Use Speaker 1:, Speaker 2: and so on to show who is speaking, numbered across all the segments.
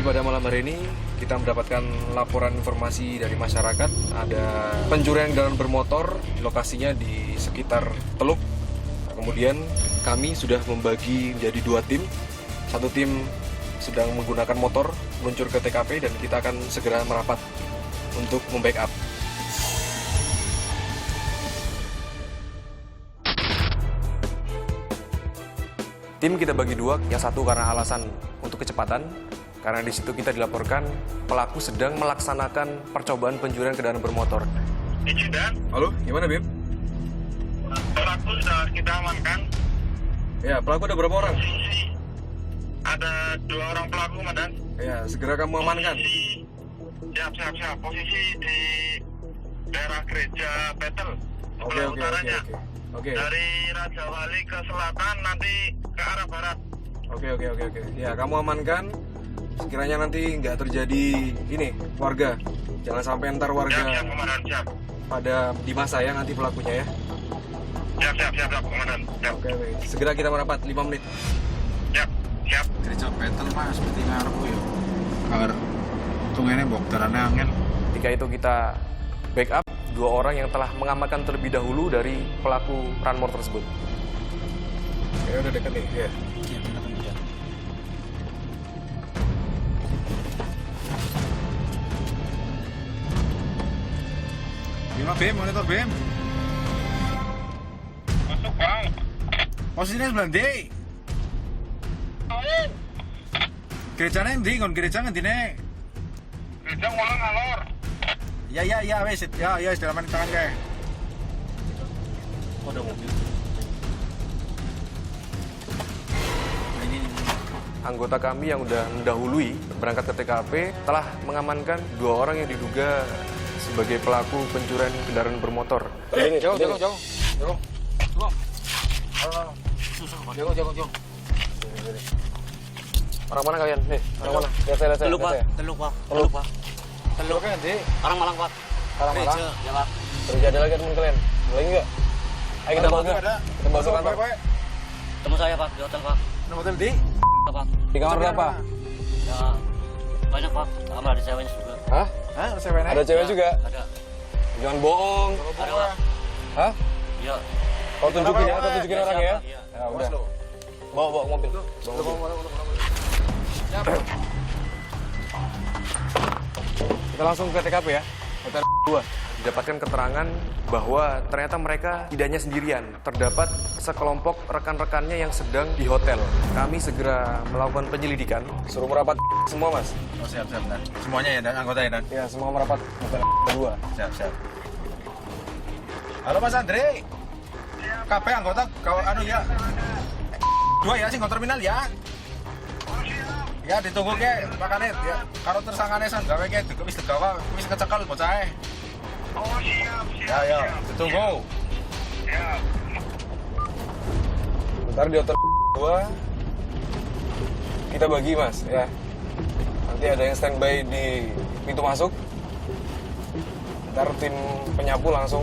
Speaker 1: pada malam hari ini kita mendapatkan laporan informasi dari masyarakat ada pencurian kendaraan bermotor, lokasinya di sekitar Teluk. Kemudian kami sudah membagi menjadi 2 tim. Satu tim sedang menggunakan motor meluncur ke TKP dan kita akan segera merapat untuk membackup. Tim kita bagi 2, yang satu karena alasan untuk kecepatan, karena di situ kita dilaporkan pelaku sedang melaksanakan percobaan pencurian kendaraan bermotor.
Speaker 2: Izin dan?
Speaker 1: Halo, gimana Bim?
Speaker 2: Pelaku sudah kita amankan.
Speaker 1: Ya, pelaku ada berapa orang?
Speaker 2: Posisi ada 2 orang pelaku, Komandan.
Speaker 1: Ya, segera kamu amankan.
Speaker 2: Siap. Posisi di daerah gereja Betel, sebelah utaranya.
Speaker 1: Oke.
Speaker 2: Dari Raja Wali ke selatan, nanti ke arah barat.
Speaker 1: Oke. Ya, kamu amankan. Sekiranya nanti nggak terjadi ini warga, jangan sampai ntar warga
Speaker 2: Siap, Komandan, siap.
Speaker 1: pada di masa ya nanti pelakunya ya.
Speaker 2: Siap, Komandan. Siap.
Speaker 1: Oke. Segera kita merapat 5 menit.
Speaker 2: Siap.
Speaker 3: Gereja Betel mas, seperti ngarepku ya. Agar tungene mbok darane angel.
Speaker 1: Ketika itu kita backup 2 orang yang telah mengamankan terlebih dahulu dari pelaku ranmor tersebut. Ya udah deket nih, ya.
Speaker 3: Iya, bener ya. Gimana Bim, monitor Bim?
Speaker 2: Masuk, Bang.
Speaker 3: Posisinya sebelah ndi? Gerejane ndi? Kon gereja ngendine?
Speaker 2: Gereja ngulang ngalor.
Speaker 3: Ya, wes. Ya, sudah aman tangan kae.
Speaker 1: Oh, ada mobil.
Speaker 3: Nah, ini.
Speaker 1: Anggota kami yang udah mendahului berangkat ke TKP telah mengamankan 2 orang yang diduga sebagai pelaku pencurian kendaraan bermotor. Ini, jauh. Jauh. Orang mana kalian? Nih, orang mana? Lihat saya.
Speaker 4: Teluk, Pak.
Speaker 1: Teluk kan nanti?
Speaker 4: Orang Malang, Pak.
Speaker 1: Orang Malang?
Speaker 4: Gereja, ya, Pak.
Speaker 1: Gereja ada lagi teman kalian? Boleh enggak? Ayo kita bawa ke kantor.
Speaker 4: Temu saya, Pak, di hotel, Pak.
Speaker 3: Hotel di?
Speaker 4: Pak.
Speaker 1: Di kamar berapa?
Speaker 4: Ya, banyak, Pak. Sama ada ceweknya juga.
Speaker 1: Hah?
Speaker 3: Hah, ceweknya?
Speaker 1: Ada cewek juga?
Speaker 4: Ada.
Speaker 1: Jangan bohong.
Speaker 4: Ada, Pak.
Speaker 1: Hah?
Speaker 4: Iya.
Speaker 1: Kau tunjukin ya, kau tunjukin orang ya?
Speaker 4: Iya.
Speaker 1: Ya udah. Bawa mobil. Kita langsung ke TKP ya, hotel 2. Didapatkan keterangan bahwa ternyata mereka tidak hanya sendirian. Terdapat sekelompok rekan-rekannya yang sedang di hotel. Kami segera melakukan penyelidikan. Suruh merapat semua, Mas.
Speaker 3: Oh, siap, Dan. Semuanya ya, Dan? Anggota ya, Dan?
Speaker 1: Ya, semua merapat hotel 2.
Speaker 3: Siap. Halo Mas Andre. KP anggota kau ya. 2 ya sing terminal ya. Ya ditunggu ke makane ya. Karo tersangkane sang gawe ke wis digawa wis kecekel bocahe.
Speaker 2: Oh, siap.
Speaker 3: Ya, ditunggu.
Speaker 2: Siap.
Speaker 1: Ntar di hotel 2 kita bagi, Mas, ya. Nanti ada yang standby di pintu masuk. Ntar tim penyapu langsung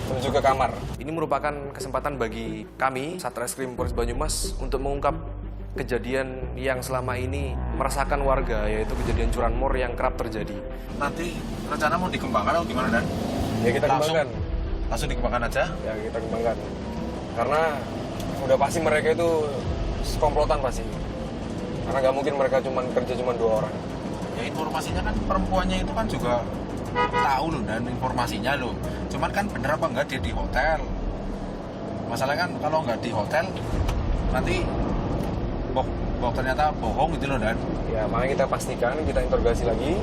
Speaker 1: menuju ke kamar. Ini merupakan kesempatan bagi kami, Satreskrim Polres Banyumas, untuk mengungkap kejadian yang selama ini meresahkan warga, yaitu kejadian curanmor yang kerap terjadi.
Speaker 3: Nanti rencana mau dikembangkan atau gimana, Dan?
Speaker 1: Ya kita kembangkan.
Speaker 3: Langsung dikembangkan aja.
Speaker 1: Ya kita kembangkan. Karena udah pasti mereka itu komplotan pasti. Karena nggak mungkin mereka kerja cuma 2 orang.
Speaker 3: Ya informasinya kan perempuannya itu kan juga tahu loh dan informasinya loh. Cuman kan bener apa enggak dia di hotel. Masalahnya kan kalau nggak di hotel nanti ternyata bohong gitu loh, Dan.
Speaker 1: Ya makanya kita pastikan, kita interogasi lagi,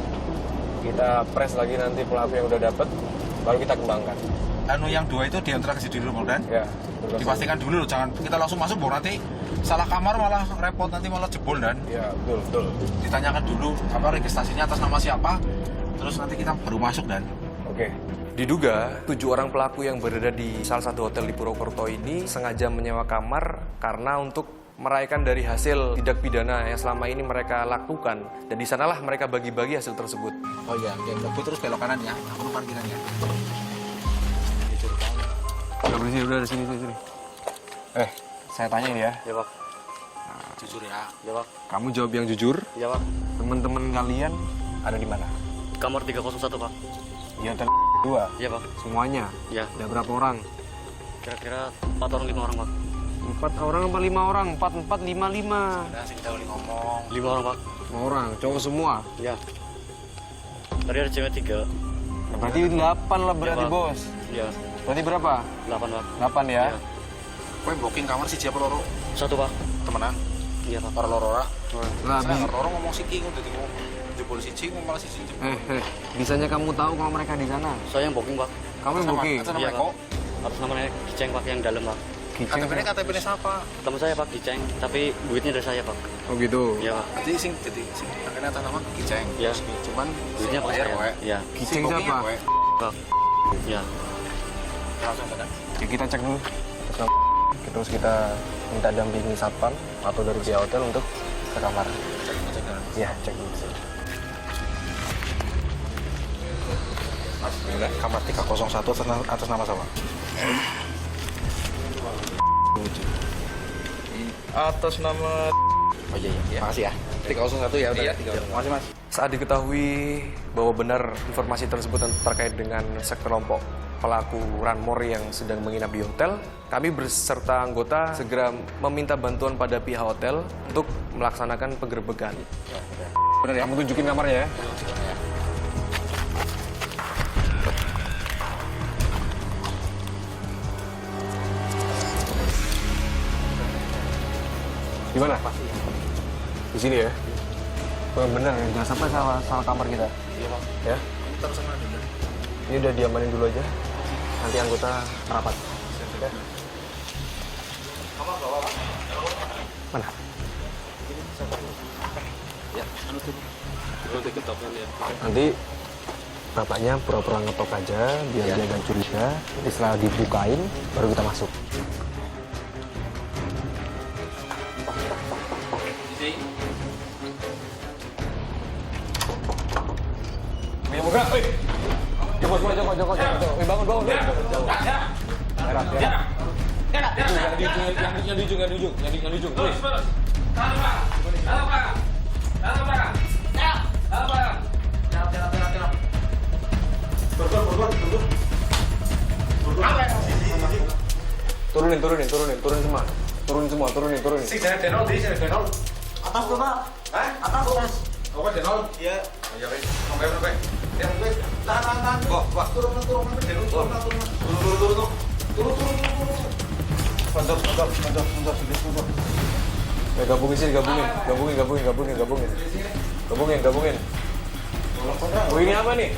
Speaker 1: kita press lagi nanti pelaku yang udah dapet, baru kita kembangkan.
Speaker 3: Yang 2 itu diinterogasi dulu, Dan.
Speaker 1: Ya.
Speaker 3: Dipastikan dulu loh, jangan kita langsung masuk, baru nanti salah kamar malah repot, nanti malah jebol, Dan.
Speaker 1: Ya betul.
Speaker 3: Ditanyakan dulu apa registrasinya atas nama siapa, terus nanti kita baru masuk, Dan.
Speaker 1: Oke. Diduga 7 orang pelaku yang berada di salah satu hotel di Purwokerto ini sengaja menyewa kamar karena untuk meraihkan dari hasil tindak pidana yang selama ini mereka lakukan, dan di sanalah mereka bagi-bagi hasil tersebut.
Speaker 3: Oh iya, aku terus belok kanan ya, aku parkiran ya.
Speaker 1: Udah bersih, udah di sini. Saya tanya ini ya.
Speaker 4: Ya, Pak.
Speaker 3: Jujur ya.
Speaker 4: Ya, Pak.
Speaker 1: Kamu jawab yang jujur.
Speaker 4: Ya, Pak.
Speaker 1: Teman-teman kalian ada di mana?
Speaker 4: Kamar 301 Pak.
Speaker 1: Di hotel 2.
Speaker 4: Iya Pak.
Speaker 1: Semuanya.
Speaker 4: Ya.
Speaker 1: Ada berapa orang?
Speaker 4: Kira-kira 4 orang 5 orang Pak.
Speaker 1: 4 orang apa 5 orang? 4, 4, 5, 5.
Speaker 3: Udah sing jauh ngomong.
Speaker 4: 5 orang Pak.
Speaker 1: 5 orang, cowok semua.
Speaker 4: Ya. Tadi ada cewek 3.
Speaker 1: Nah, berarti 8 lah berarti
Speaker 4: Pak.
Speaker 1: bos.
Speaker 4: Iya.
Speaker 1: Berarti berapa?
Speaker 4: 8 Pak.
Speaker 1: 8 ya?
Speaker 4: Iya.
Speaker 3: Kowe booking kamar siji apa loro?
Speaker 4: 1 Pak.
Speaker 3: Temenan.
Speaker 4: Iya Pak.
Speaker 3: Para loro ora.
Speaker 1: Lah,
Speaker 3: Saya nggak loro ngomong siki ngono dadi ngomong jebol siji ngomong malah siji jebol.
Speaker 1: bisanya kamu tahu kalau mereka di sana?
Speaker 4: Saya yang booking Pak.
Speaker 1: Kamu yang booking?
Speaker 3: Atas nama
Speaker 4: Iya,
Speaker 3: Eko.
Speaker 4: Pak. Atas namanya Kiceng Pak yang dalam Pak.
Speaker 1: Kitchen.
Speaker 3: KTP-nya siapa?
Speaker 4: Teman saya Pak Kiceng, tapi duitnya dari saya Pak.
Speaker 1: Oh gitu?
Speaker 4: Iya Pak.
Speaker 3: Jadi sing akhirnya atas nama Kiceng.
Speaker 4: Iya.
Speaker 3: Cuman
Speaker 4: Duitnya Pak
Speaker 3: bayar
Speaker 4: saya.
Speaker 3: kowe.
Speaker 4: Iya.
Speaker 1: Kitchen siapa?
Speaker 4: Pak. Iya.
Speaker 3: Langsung kan.
Speaker 1: Ya, kita cek dulu. Terus kita minta dampingi satpam atau dari pihak hotel untuk ke kamar.
Speaker 3: Cek kan.
Speaker 1: Iya, cek dulu.
Speaker 3: Mas, ini kamar 301 atas nama siapa? Atas nama. Oh iya iya. Makasih ya. 301 ya udah. Iya, 301. Makasih Mas.
Speaker 1: Saat diketahui bahwa benar informasi tersebut terkait dengan sekelompok pelaku ranmor yang sedang menginap di hotel, kami beserta anggota segera meminta bantuan pada pihak hotel untuk melaksanakan penggerbekan. Benar ya? Kamu tunjukin kamarnya ya? Di mana? Di sini ya? Benar, jangan sampai salah kamar kita.
Speaker 3: Iya Pak.
Speaker 1: Ya?
Speaker 3: Ntar sama dulu.
Speaker 1: Ini udah diamanin dulu aja. Nanti anggota rapat. Ya.
Speaker 3: Kamar berapa Pak?
Speaker 1: Mana?
Speaker 3: Ya, anu tuh. Kalau diketopkan ya.
Speaker 1: Nanti bapaknya pura-pura ngetok aja biar dia gak curiga. Nanti setelah dibukain baru kita masuk. Punya muka, woi. Joko. Woi, bangun. Merah. Yang di ujung. Terus. Turunin semua.
Speaker 3: Si Janet Denol, di Janet Denol.
Speaker 5: Atas tuh Pak.
Speaker 3: Hah?
Speaker 5: Atas.
Speaker 3: Apa Denol? Iya. Oh iya, sampai. Ya, tahan. Wah, turun. Denol, turun. Mundur.
Speaker 1: Ya gabungin. Oh ini apa nih?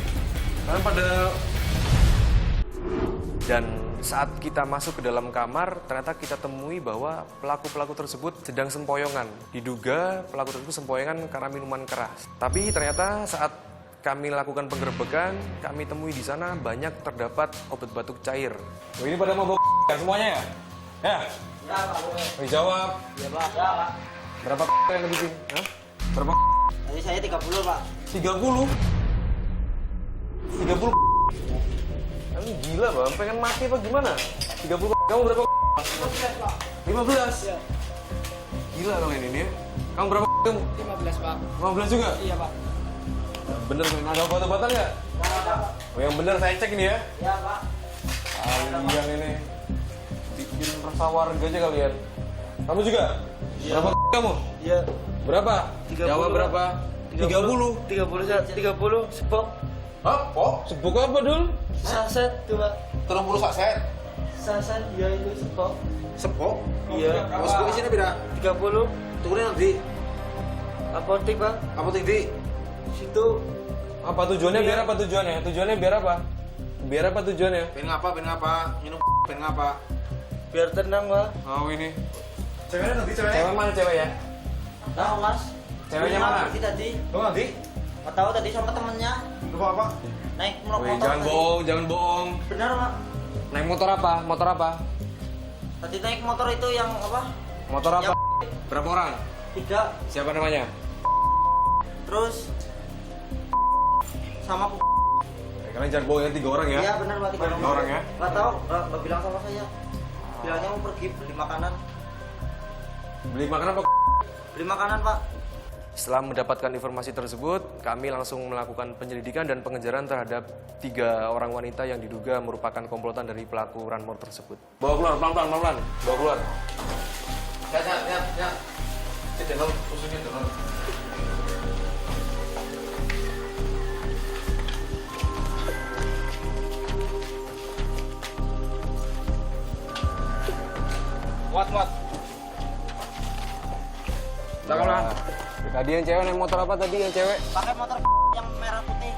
Speaker 1: Kalian pada... Dan saat kita masuk ke dalam kamar, ternyata kita temui bahwa pelaku-pelaku tersebut sedang sempoyongan. Diduga pelaku tersebut sempoyongan karena minuman keras. Tapi ternyata saat kami lakukan penggerbekan, kami temui di sana banyak terdapat obat batuk cair. Oh, ini pada mau semuanya ya? Ya?
Speaker 5: Ya Pak.
Speaker 1: Oh, jawab.
Speaker 5: Ya Pak. Ya Pak.
Speaker 1: Berapa yang kebisin? Hah? Berapa?
Speaker 5: Tadi saya 30 Pak.
Speaker 1: 30? Kamu gila bang, pengen mati apa gimana? 30, kamu berapa?
Speaker 5: 15 Pak.
Speaker 1: 15?
Speaker 5: Iya.
Speaker 1: Gila kalau ini ya. Kamu berapa kamu?
Speaker 5: 15 Pak.
Speaker 1: 15 juga?
Speaker 5: Iya Pak.
Speaker 1: Bener, ada obat-obatan nggak?
Speaker 5: Ya Pak.
Speaker 1: Oh yang bener saya cek ini ya.
Speaker 5: Ya Pak.
Speaker 1: Kalian ini bikin resah warga aja kalian. Kamu juga?
Speaker 5: Iya.
Speaker 1: Berapa kamu?
Speaker 5: Iya.
Speaker 1: Berapa?
Speaker 5: 30.
Speaker 1: Jawab berapa? 30?
Speaker 5: 30 sepok.
Speaker 3: Hah? Kok?
Speaker 1: Sebuk apa dul?
Speaker 5: Saset tuh Pak.
Speaker 3: 30 saset.
Speaker 5: Saset ya itu sepok.
Speaker 3: Sepok.
Speaker 5: Iya.
Speaker 3: Mas gue isinya beda.
Speaker 5: 30.
Speaker 3: Turunnya nanti.
Speaker 5: Apotek Pak.
Speaker 3: Apa tinggi?
Speaker 5: Situ.
Speaker 1: Apa tujuannya? Biar apa tujuannya? Tujuannya biar apa? Biar apa tujuannya?
Speaker 3: Pengen ngapa? Minum pengen ngapa?
Speaker 5: Biar tenang Pak.
Speaker 1: Oh ini.
Speaker 3: Ceweknya nanti ceweknya.
Speaker 1: Cewek mana cewek ya?
Speaker 5: Tahu Mas.
Speaker 1: Ceweknya mana?
Speaker 5: Tadi.
Speaker 3: Lo nanti?
Speaker 5: Nggak tahu tadi sama temennya
Speaker 3: Lupa apa?
Speaker 5: naik
Speaker 1: Wih,
Speaker 5: motor.
Speaker 1: jangan
Speaker 5: tadi.
Speaker 1: bohong, jangan bohong.
Speaker 5: Benar Pak.
Speaker 1: Naik motor apa? Motor apa?
Speaker 5: Tadi naik motor itu yang apa?
Speaker 1: Motor apa? Berapa orang?
Speaker 5: 3.
Speaker 1: Siapa namanya?
Speaker 5: Terus sama
Speaker 1: Kalian jangan bohong ya, 3 orang ya?
Speaker 5: Iya benar Pak, 3
Speaker 1: Tiga orang ya?
Speaker 5: Nggak tahu, nggak bilang sama saya. Bilangnya mau pergi beli makanan.
Speaker 1: Beli makanan apa?
Speaker 5: Beli makanan Pak.
Speaker 1: Setelah mendapatkan informasi tersebut, kami langsung melakukan penyelidikan dan pengejaran terhadap 3 orang wanita yang diduga merupakan komplotan dari pelaku Runmore tersebut. Bawa keluar, pelan-pelan. Bawa keluar.
Speaker 3: Ya. Tidak tahu usulnya turun.
Speaker 5: Muat.
Speaker 1: Janganlah. Tadi yang cewek naik motor apa tadi yang cewek?
Speaker 5: Pakai motor yang merah putih.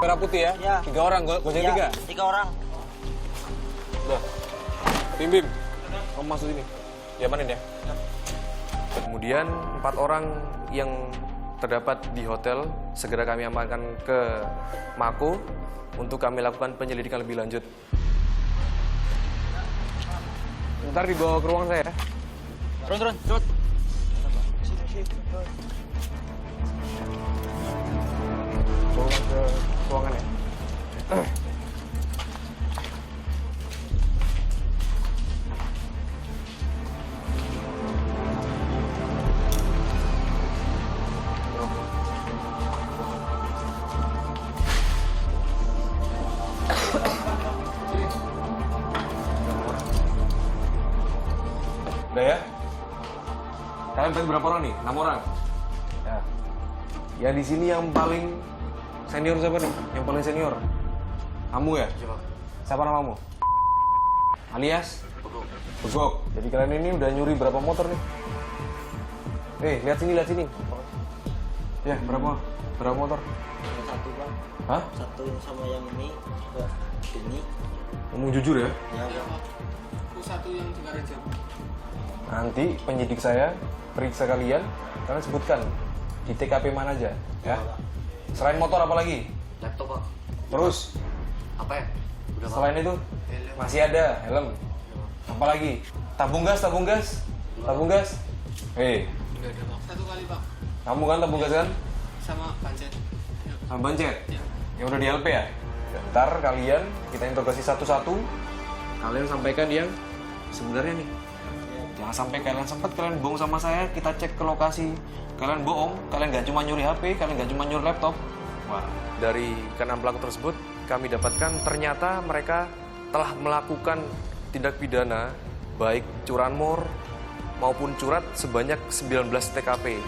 Speaker 1: Merah putih ya?
Speaker 5: Iya.
Speaker 1: 3 orang, gojek 3?
Speaker 5: 3 orang.
Speaker 1: Udah. Bim, kamu masuk sini. Diamanin ya. Kemudian 4 orang yang terdapat di hotel segera kami amankan ke Mako untuk kami lakukan penyelidikan lebih lanjut. Ntar dibawa ke ruang saya.
Speaker 5: Turun, cepet.
Speaker 1: Bawa ke ruangan ya. Udah ya? Kalian tadi berapa orang nih? 6 orang? Ya. Ya di sini yang paling senior siapa nih? Yang paling senior? Kamu ya? Siapa namamu? Alias? Begok. Jadi kalian ini udah nyuri berapa motor nih? Lihat sini. Ya, berapa motor?
Speaker 5: Yang satu, Bang.
Speaker 1: Hah?
Speaker 5: Satu sama yang ini. Enggak. Ini.
Speaker 1: Ngomong jujur ya?
Speaker 5: Ya, Bang.
Speaker 3: Satu yang di Raja.
Speaker 1: Nanti penyidik saya periksa kalian sebutkan di TKP mana aja, ya. Selain motor apa lagi?
Speaker 4: Laptop, Pak.
Speaker 1: Terus
Speaker 4: Apa ya? Udah, Pak.
Speaker 1: selain itu masih ada helm. Apa lagi? Tabung gas.
Speaker 3: Enggak ada, Pak. 1 kali, Pak.
Speaker 1: Kamu kan tabung gas kan?
Speaker 3: Sama pancet.
Speaker 1: Sama bancet?
Speaker 3: Ya.
Speaker 1: Yang udah di LP ya? Ntar kalian kita interogasi satu-satu. Kalian sampaikan yang sebenarnya nih. Jangan sampai kalian bohong sama saya, kita cek ke lokasi. Kalian bohong, kalian gak cuma nyuri HP, kalian gak cuma nyuri laptop. Wah, dari ke-6 pelaku tersebut, kami dapatkan ternyata mereka telah melakukan tindak pidana baik curanmor maupun curat sebanyak 19 TKP.